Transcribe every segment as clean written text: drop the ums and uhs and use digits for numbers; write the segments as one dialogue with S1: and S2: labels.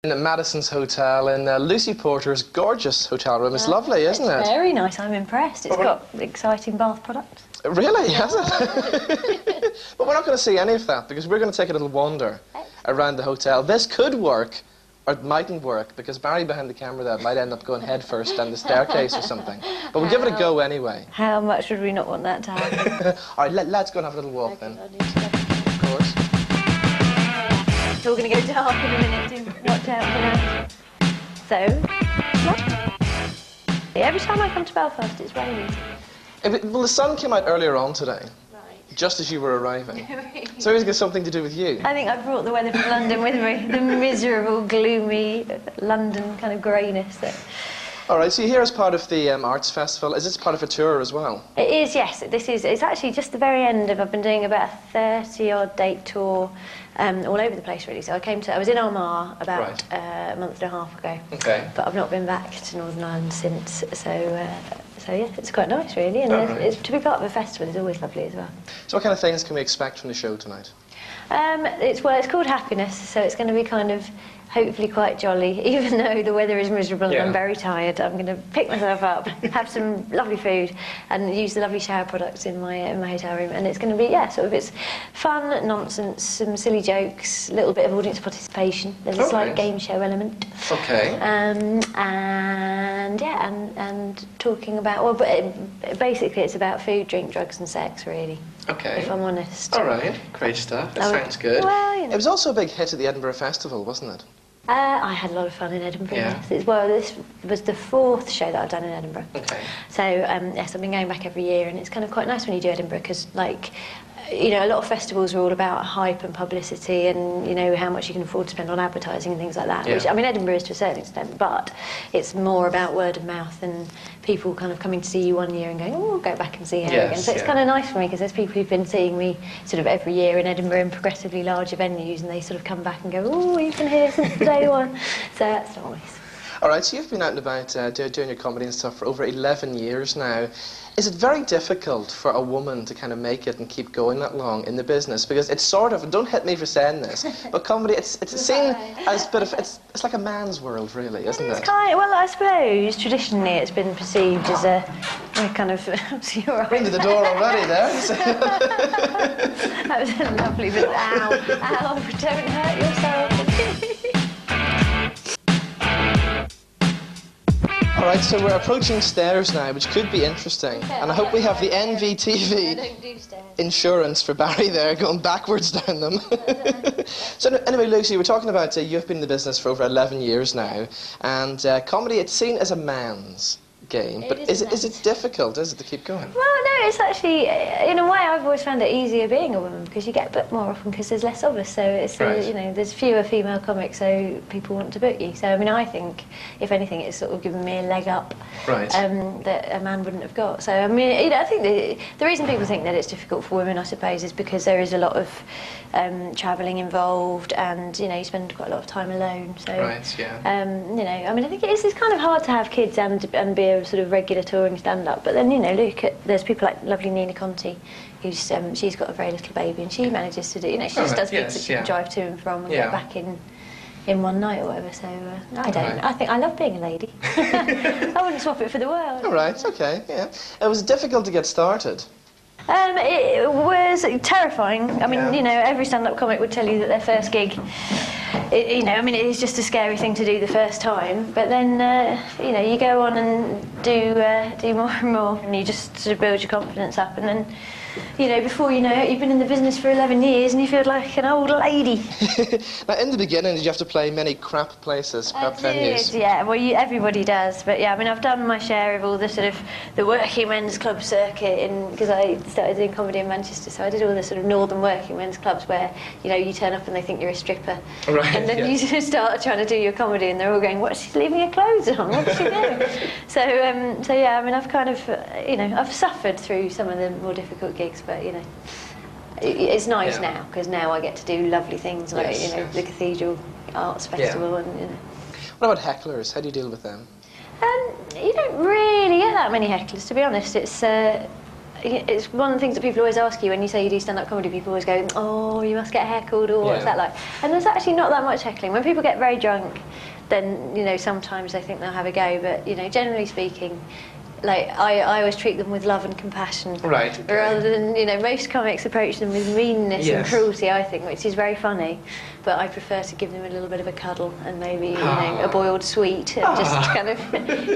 S1: In Madison's Hotel in Lucy Porter's gorgeous hotel room. It's lovely, isn't it?
S2: Very nice, I'm impressed. It's got exciting bath products.
S1: It really, has it? But we're not going to see any of that because we're going to take a little wander around the hotel. This could work, or it mightn't work, because Barry behind the camera there might end up going head first down the staircase or something. But we'll give it a go anyway.
S2: How much would we not want that to happen?
S1: All right, let's go and have a little walk then. Of course.
S2: It's all going to go dark in a minute, do watch out for that. So, every time I come to Belfast it's raining.
S1: Well, the sun came out earlier on today, just as you were arriving. So it's got something to do with you.
S2: I think I brought the weather from London with me, the miserable, gloomy London kind of greyness.
S1: All right, so you're here as part of the Arts Festival. Is this part of a tour as well?
S2: It is, yes. It's actually just the very end of, I've been doing about a 30-odd date tour all over the place, really. So I was in Armagh about a month and a half ago. Okay. But I've not been back to Northern Ireland since, so yeah, it's quite nice, really. And to be part of a festival is always lovely as well. So
S1: what kind of things can we expect from the show tonight?
S2: It's called Happiness, so it's going to be kind of hopefully quite jolly, even though the weather is miserable and I'm very tired. I'm going to pick myself up, have some lovely food and use the lovely shower products in my hotel room, and it's going to be, it's fun, nonsense, some silly jokes, a little bit of audience participation. There's a slight game show element.
S1: Okay.
S2: And talking about, basically it's about food, drink, drugs and sex, really.
S1: Okay.
S2: If I'm honest.
S1: All right, great stuff. That sounds good.
S2: Well,
S1: It was also a big hit at the Edinburgh Festival, wasn't it?
S2: I had a lot of fun in Edinburgh, yes. This was the 4th show that I've done in Edinburgh. Okay. So, yes, I've been going back every year, and it's kind of quite nice when you do Edinburgh, because, a lot of festivals are all about hype and publicity and, how much you can afford to spend on advertising and things like that. Which, Edinburgh is to a certain extent, but it's more about word of mouth and people kind of coming to see you one year and going, oh, I'll go back and see her again. So it's kind of nice for me, because there's people who've been seeing me sort of every year in Edinburgh in progressively larger venues, and they sort of come back and go, oh, you've been here since day one. So that's nice.
S1: All right, so you've been out and about doing your comedy and stuff for over 11 years now. Is it very difficult for a woman to kind of make it and keep going that long in the business? Because it's sort of, and don't hit me for saying this, but comedy, it's seen as a bit of, it's like a man's world, really, isn't it?
S2: Well, I suppose traditionally it's been perceived as a kind of, so you're right.
S1: Into the door already there.
S2: That was a lovely bit, ow, don't hurt yourself.
S1: All right, so we're approaching stairs now, which could be interesting. And I hope we have the NVTV insurance for Barry there, going backwards down them. So anyway, Lucy, we're talking about you've been in the business for over 11 years now, and comedy, it's seen as a man's game, but is it difficult, is it, to keep going?
S2: Well, no, it's actually, in a way, I've always found it easier being a woman, because you get booked more often because there's less of us, so it's, there's fewer female comics, so people want to book you. So, I think, if anything, it's sort of given me a leg up that a man wouldn't have got. So, I think the reason people think that it's difficult for women, I suppose, is because there is a lot of travelling involved, and, you spend quite a lot of time alone, so... I think it's kind of hard to have kids and be a sort of regular touring stand-up, but then, there's people like lovely Nina Conti, who's she's got a very little baby, and she manages to do, she just does gigs that she can drive to and from and get back in one night or whatever, so I think I love being a lady. I wouldn't swap it for the world.
S1: All right, okay, yeah. It was difficult to get started.
S2: It was terrifying. Every stand-up comic would tell you that their first gig, it is just a scary thing to do the first time. But then, you go on and do more and more, and you just sort of build your confidence up, and then, before you know it, you've been in the business for 11 years and you feel like an old lady.
S1: Now, in the beginning, did you have to play many crap places, crap venues?
S2: Yeah, well, everybody does. But yeah, I've done my share of all the sort of the working men's club circuit, because I started doing comedy in Manchester, so I did all the sort of northern working men's clubs where, you turn up and they think you're a stripper. Right, and then you start trying to do your comedy and they're all going, what's she leaving her clothes on? What's she doing? So yeah, I've kind of, I've suffered through some of the more difficult gigs, but it's nice now, because now I get to do lovely things like the Cathedral Arts Festival and
S1: What about hecklers? How do you deal with them?
S2: You don't really get that many hecklers, to be honest. It's it's one of the things that people always ask you when you say you do stand-up comedy. People always go, "Oh, you must get heckled," or "What's that like?" And there's actually not that much heckling. When people get very drunk, then sometimes they think they'll have a go. But generally speaking, like I always treat them with love and compassion,
S1: right? Okay.
S2: Rather than most comics approach them with meanness and cruelty. I think, which is very funny. But I prefer to give them a little bit of a cuddle and maybe a boiled sweet and just kind of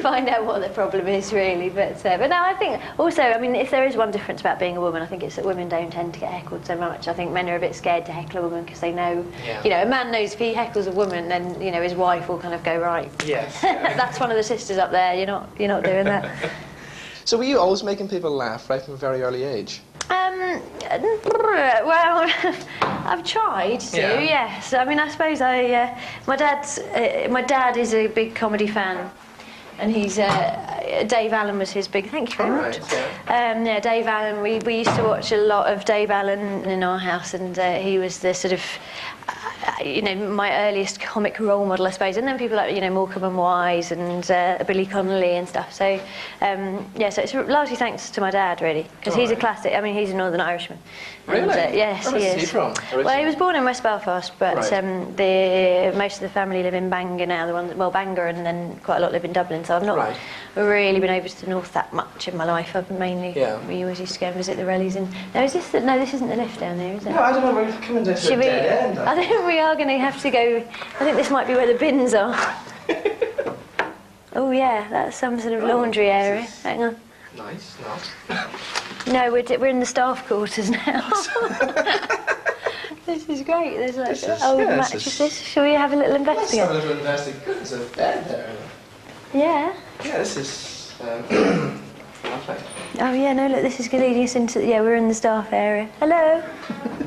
S2: find out what the problem is really. But no, I think also, if there is one difference about being a woman, I think it's that women don't tend to get heckled so much. I think men are a bit scared to heckle a woman because they know, a man knows if he heckles a woman, then his wife will kind of go, right.
S1: Yes.
S2: That's one of the sisters up there. You're not doing that.
S1: So were you always making people laugh right from a very early age?
S2: Well, I've tried to, yes. I suppose my dad is a big comedy fan, and he's Dave Allen was his big. Thank you very much. Yeah, Dave Allen. We used to watch a lot of Dave Allen in our house, and he was the sort of my earliest comic role model, I suppose. And then people like Morecambe and Wise and Billy Connolly and stuff. So so it's largely thanks to my dad really, because he's a classic. He's a Northern Irishman.
S1: Really?
S2: And, yes, he is.
S1: Where's he from?
S2: Well, he was born in West Belfast, but most of the family live in Bangor now. Bangor, and then quite a lot live in Dublin. So I've not really been over to the north that much in my life. I've mainly we always used to go and visit the Rellies. And this isn't the lift down there, is it?
S1: No, I don't know. We're coming down to a dead end.
S2: I think we are going to have to go. I think this might be where the bins are. Oh yeah, that's some sort of laundry area. Hang on.
S1: Nice.
S2: No, we're in the staff quarters now. This is great. There's old mattresses. Shall we have a little investigate?
S1: Let's have a little investigate. There's a bed there.
S2: Yeah.
S1: Yeah, this is lovely.
S2: Oh yeah, no, look, this is leading us into. Yeah, we're in the staff area. Hello.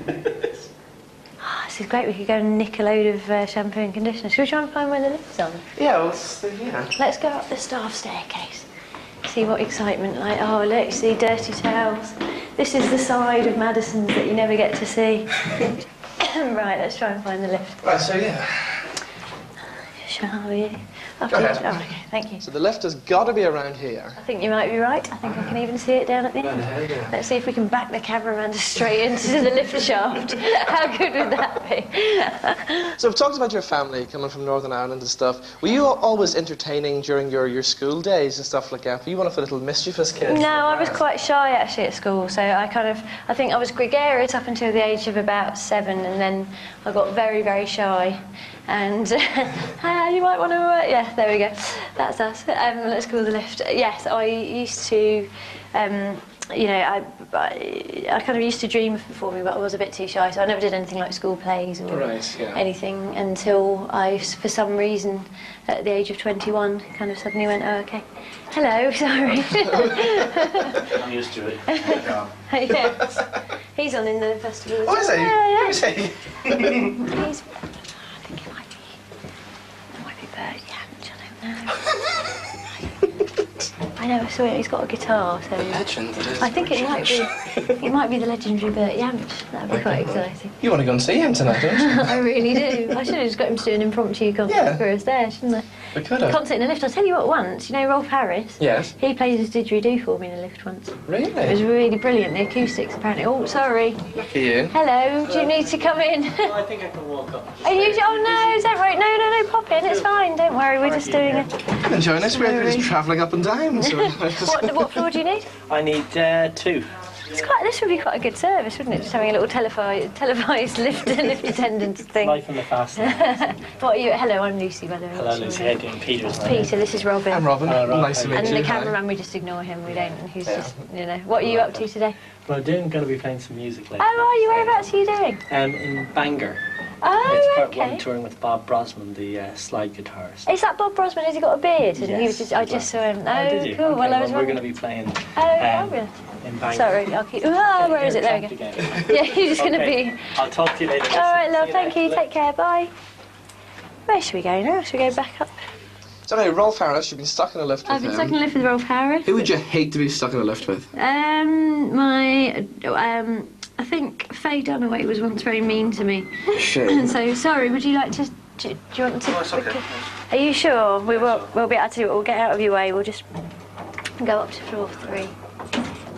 S2: This is great. We could go and nick a load of shampoo and conditioner. Shall we try and find where the lift's on?
S1: Yeah,
S2: Let's go up the staff staircase. See what excitement like. Oh, look, see dirty towels. This is the side of Madison's that you never get to see. Right, let's try and find the lift.
S1: Right, so
S2: Shall we?
S1: Go ahead.
S2: Oh, okay, thank you.
S1: So the lift has got to be around here.
S2: I think you might be right. I think I can even see it down at the end. Let's see if we can back the cameraman straight into the lift shaft. How good would that be?
S1: So we've talked about your family coming from Northern Ireland and stuff. Were you always entertaining during your school days and stuff like that? Were you one of the little mischievous kids?
S2: No, I was quite shy actually at school. So I think I was gregarious up until the age of about 7, and then I got very, very shy. And you might want to, there we go. That's us. Let's call the lift. Yes, I used to, I kind of used to dream of performing, but I was a bit too shy, so I never did anything like school plays or anything until I, for some reason, at the age of 21, kind of suddenly went, oh, okay. Hello, sorry.
S3: I'm used to it.
S2: Yes. He's on in the festival as well.
S1: Oh, is he?
S2: Yeah.
S1: Who is he?
S2: He's... Bert Jansch, I don't know. I know, I saw it, he's got a guitar, so...
S1: Legend, it is.
S2: I think it might be the legendary Bert Jansch. That would be quite exciting.
S1: You want to go and see him tonight, don't you?
S2: I really do. I should have just got him to do an impromptu concert for us there, shouldn't I?
S1: We could have.
S2: Concert in a lift. I'll tell you what, once, Rolf Harris?
S1: Yes.
S2: He played his didgeridoo for me in a lift once.
S1: Really?
S2: It was really brilliant. The acoustics, apparently. Oh, sorry.
S1: Lucky you.
S2: Hello, do you need to come in?
S3: Well, I think I can walk up.
S2: Are you? Oh no, is that right? No, pop in, it's fine, don't worry, we're just doing it.
S1: Enjoying this, we're just travelling up and down. So
S2: what floor do you need?
S3: I need 2.
S2: This would be quite a good service, wouldn't it? Just having a little televised lift attendance thing.
S3: Life in the fast.
S2: What are you? Hello, I'm Lucy, by the way.
S3: Hello, Lucy. How are you doing? Peter's
S2: Peter, this is Robin.
S1: I'm Robin. Nice to meet you.
S2: And the cameraman, we just ignore him. We don't. He's just, What are you up to today?
S3: Well, I'm going to be playing some music later.
S2: Oh, are you? Whereabouts are you doing?
S3: In Bangor.
S2: Oh,
S3: it's part
S2: okay.
S3: one touring with Bob Brosman, the slide guitarist.
S2: Is that Bob Brosman? Has he got a beard?
S3: Yes,
S2: he was just, I just saw him. Oh,
S3: did you?
S2: cool.
S3: Okay,
S2: well, I was
S3: we're going to be playing
S2: fabulous.
S3: In Bangor.
S2: Sorry, I'll keep... Oh, where is it? There we go. Yeah, you're just going to be...
S3: I'll talk to you later.
S2: All right, love. Thank you. Take care. Bye. Where should we go now? Should we go back up?
S1: So anyway, Rolf Harris, you've been stuck in a lift with him.
S2: I've been stuck in a lift with Rolf Harris.
S1: Who would you hate to be stuck in a lift with?
S2: I think Faye Dunaway was once very mean to me.
S1: Shame.
S2: So, sorry, would you like to... Do you want to...
S3: Oh, it's okay.
S2: Are you sure? We'll be able to do it. We'll get out of your way. We'll just go up to floor 3.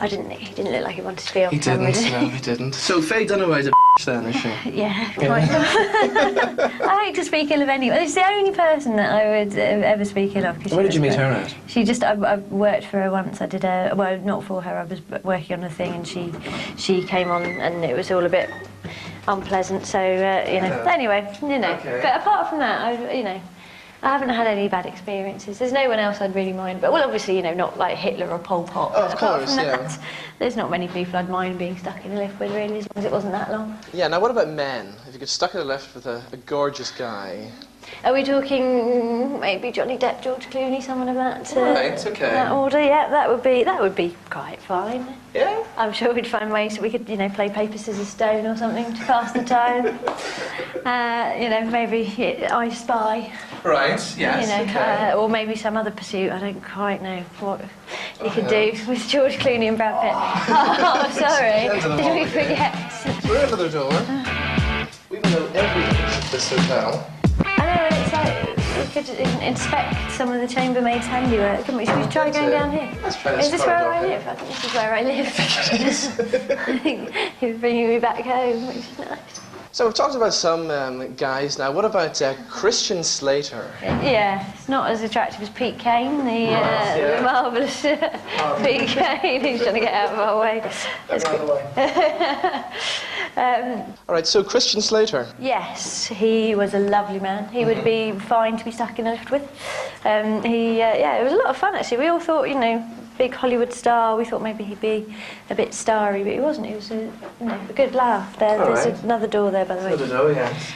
S2: He didn't look like he wanted to be on
S1: He
S2: camera.
S1: didn't, no, he didn't. So Faye Dunaway's a then, is she?
S2: Yeah, kind of. I hate to speak ill of anyone. It's the only person that I would ever speak ill of.
S1: Where did you meet her at?
S2: She just, I worked for her once. I did well, not for her. I was working on a thing, and she came on, and it was all a bit unpleasant. So Anyway, Okay. But apart from that, I haven't had any bad experiences. There's no one else I'd really mind. But, well, obviously, not like Hitler or Pol Pot.
S1: Oh, of course, yeah.
S2: There's not many people I'd mind being stuck in a lift with, really, as long as it wasn't that long.
S1: Yeah, now what about men? If you get stuck in a lift with a gorgeous guy...
S2: Are we talking maybe Johnny Depp, George Clooney, someone of that?
S1: Right, okay.
S2: That order, yeah, that would be quite fine.
S1: Yeah?
S2: I'm sure we'd find ways that we could, play paper, scissors, stone or something to pass the time. Maybe I Spy.
S1: Right, yes, okay.
S2: Or maybe some other pursuit. I don't quite know what you could do with George Clooney and Brad Pitt. Oh, sorry. Did we forget?
S1: We're at another door. We know every inch of this hotel.
S2: I know, it's like we could inspect some of the chambermaid's handiwork, couldn't we? Should we try going down here?
S1: Let's try this.
S2: Is this where I live? I think this is where I live. I think you're bringing me back home, which is nice.
S1: So we've talked about some guys now. What about Christian Slater?
S2: Yeah, it's not as attractive as Pete Kane, the marvellous Pete Kane who's trying to get out of our way.
S1: All right, so Christian Slater.
S2: Yes, he was a lovely man. He would be fine to be stuck in a lift with. It was a lot of fun actually. We all thought, big Hollywood star. We thought maybe he'd be a bit starry, but he wasn't. He was a good laugh. There's another door there, by the way.
S1: Another door, yes.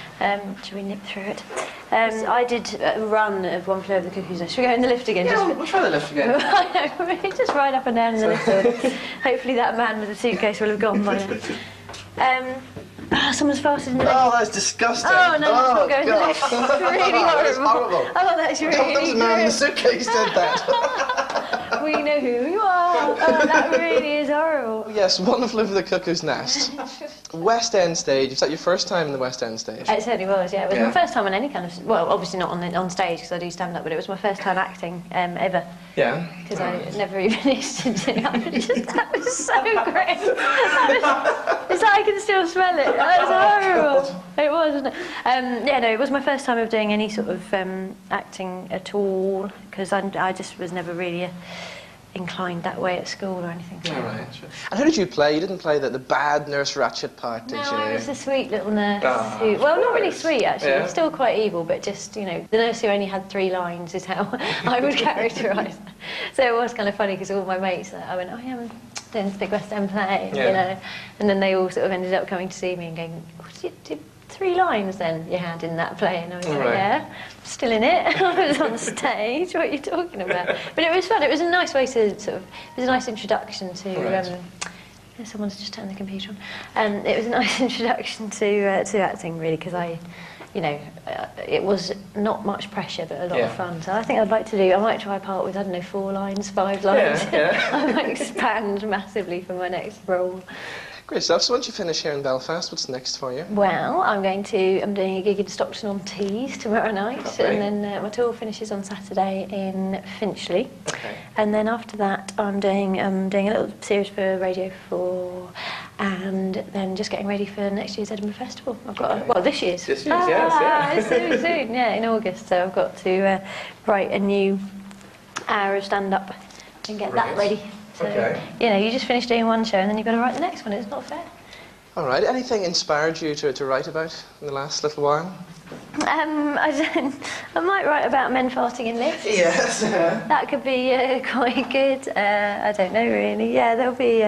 S2: Should we nip through it? I did a run of One Flew Over the Cuckoo's Nest. Should we go in the lift again?
S1: Yeah, we'll try the lift again.
S2: I know, just ride up and down in the lift. Hopefully that man with the suitcase will have gone by now. Someone's farted in the lift.
S1: Oh, that's disgusting.
S2: Oh, no, let's not go in the lift. It's really horrible.
S1: That's horrible.
S2: Oh, that's really
S1: That was the man in the
S2: gross.
S1: suitcase did that.
S2: We know who you are. Oh, that really is horrible.
S1: Yes, One Flew Over the Cuckoo's Nest. West End stage. Is that your first time in the West End stage?
S2: It certainly was, yeah. It was my first time on any kind of... Well, obviously not on stage, because I do stand-up, but it was my first time acting ever.
S1: Yeah.
S2: Because I never even used to do it. That was so great. It's like I can still smell it. That was horrible. It was, wasn't it? It was my first time of doing any sort of acting at all, because I just was never really inclined that way at school or anything.
S1: All right. Sure. And who did you play? You didn't play the bad Nurse Ratched part, did you?
S2: No, I was the sweet little nurse who... Well, not really sweet, actually.
S1: Yeah.
S2: Still quite evil, but just, the nurse who only had 3 lines is how I would characterise her. So it was kind of funny, because all my mates, I went, I am doing this big West End play, and then they all sort of ended up coming to see me and going, did 3 lines then you had in that play? And I was like, yeah, still in it. I was on stage, what are you talking about? But it was fun. It was a nice way to sort of... It was a nice introduction to... someone's just turned the computer on. It was a nice introduction to acting, really, because it was not much pressure, but a lot of fun. So I think I might try a part with, 4 lines, 5 lines. I might expand massively for my next role.
S1: Great stuff. So once you finish here in Belfast, what's next for you?
S2: Well, I'm doing a gig in Stockton-on-Tees tomorrow night, and then my tour finishes on Saturday in Finchley. Okay. And then after that, I'm doing a little series for Radio 4, and then just getting ready for next year's Edinburgh Festival. I've got this year's.
S1: This year's, yes.
S2: It's soon, in August. So I've got to write a new hour of stand-up and get that ready. So, you just finish doing one show and then you've got to write the next one. It's not fair.
S1: All right. Anything inspired you to write about in the last little while?
S2: I might write about men farting in lifts.
S1: Yes.
S2: That could be quite good. I don't know really. Yeah, there'll be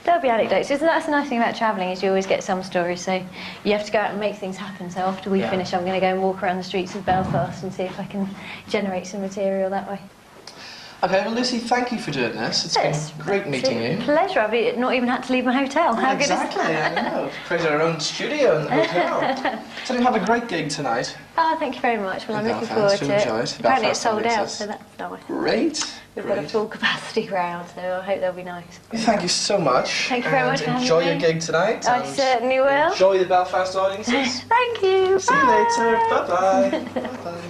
S2: anecdotes. So that's the nice thing about travelling, is you always get some stories. So you have to go out and make things happen. So after we finish, I'm going to go and walk around the streets of Belfast and see if I can generate some material that way.
S1: Okay, well, Lucy, thank you for doing this. It's been great meeting you.
S2: Pleasure. I've not even had to leave my hotel. How good is that?
S1: I know. Created our own studio in the hotel. So you have a great gig tonight.
S2: Oh, thank you very much. Well, I'm looking forward to it. Apparently it's sold out, so that's nice.
S1: Great.
S2: We've got a full capacity crowd, so I hope they'll be nice.
S1: Thank you so much.
S2: Thank you very much for having me.
S1: Enjoy your gig tonight.
S2: I certainly will.
S1: Enjoy the Belfast audiences.
S2: Thank you.
S1: See you later. Bye-bye. Bye-bye.